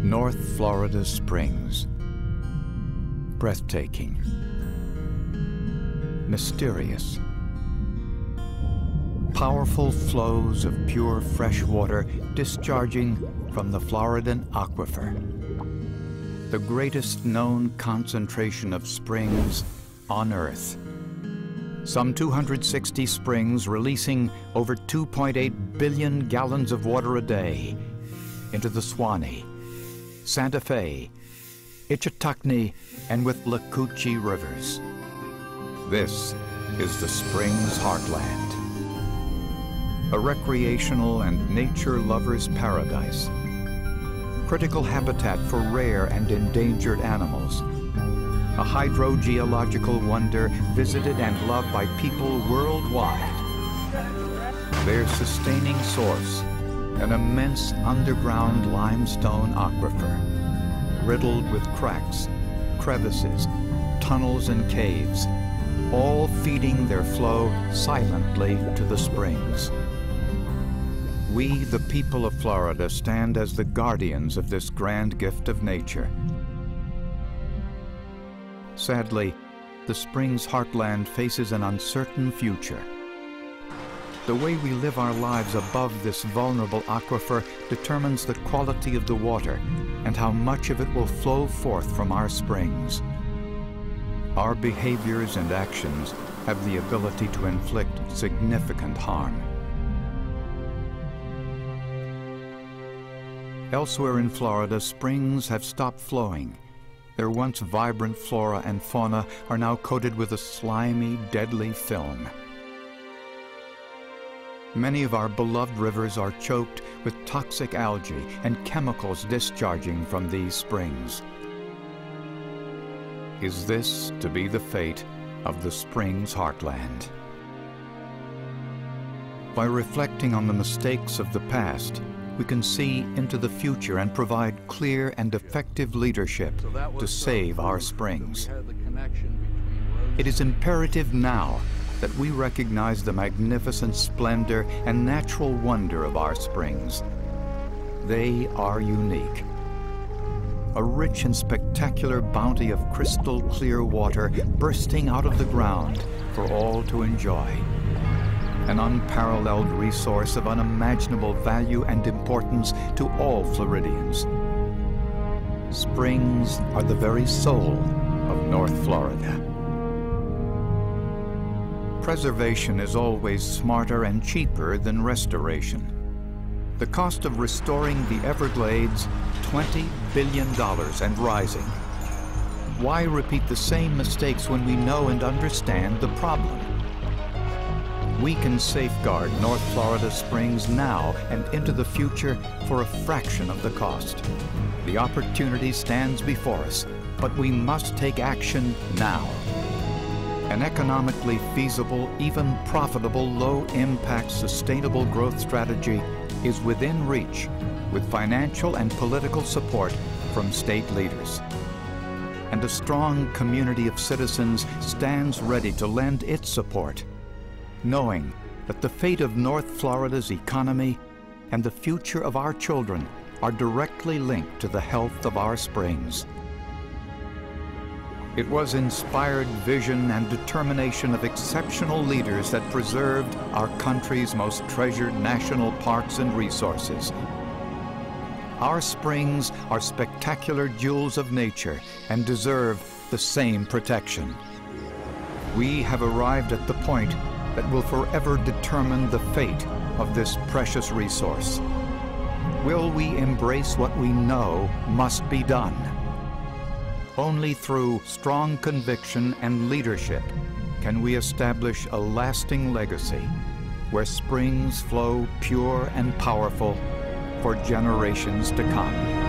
North Florida Springs. Breathtaking. Mysterious. Powerful flows of pure fresh water discharging from the Floridan aquifer. The greatest known concentration of springs on Earth. Some 260 springs releasing over 2.8 billion gallons of water a day into the Suwannee, Santa Fe, Ichetucknee, and with Lacoochee rivers. This is the Springs Heartland, a recreational and nature lover's paradise, critical habitat for rare and endangered animals, a hydrogeological wonder visited and loved by people worldwide. Their sustaining source, an immense underground limestone aquifer, riddled with cracks, crevices, tunnels, and caves, all feeding their flow silently to the springs. We, the people of Florida, stand as the guardians of this grand gift of nature. Sadly, the Springs Heartland faces an uncertain future. The way we live our lives above this vulnerable aquifer determines the quality of the water and how much of it will flow forth from our springs. Our behaviors and actions have the ability to inflict significant harm. Elsewhere in Florida, springs have stopped flowing. Their once vibrant flora and fauna are now coated with a slimy, deadly film. Many of our beloved rivers are choked with toxic algae and chemicals discharging from these springs. Is this to be the fate of the Springs Heartland? By reflecting on the mistakes of the past, we can see into the future and provide clear and effective leadership to save our springs. It is imperative now that we recognize the magnificent splendor and natural wonder of our springs. They are unique. A rich and spectacular bounty of crystal clear water bursting out of the ground for all to enjoy. An unparalleled resource of unimaginable value and importance to all Floridians. Springs are the very soul of North Florida. Preservation is always smarter and cheaper than restoration. The cost of restoring the Everglades, $20 billion and rising. Why repeat the same mistakes when we know and understand the problem? We can safeguard North Florida Springs now and into the future for a fraction of the cost. The opportunity stands before us, but we must take action now. An economically feasible, even profitable, low-impact, sustainable growth strategy is within reach with financial and political support from state leaders. And a strong community of citizens stands ready to lend its support, knowing that the fate of North Florida's economy and the future of our children are directly linked to the health of our springs. It was inspired vision and determination of exceptional leaders that preserved our country's most treasured national parks and resources. Our springs are spectacular jewels of nature and deserve the same protection. We have arrived at the point that will forever determine the fate of this precious resource. Will we embrace what we know must be done? Only through strong conviction and leadership can we establish a lasting legacy where springs flow pure and powerful for generations to come.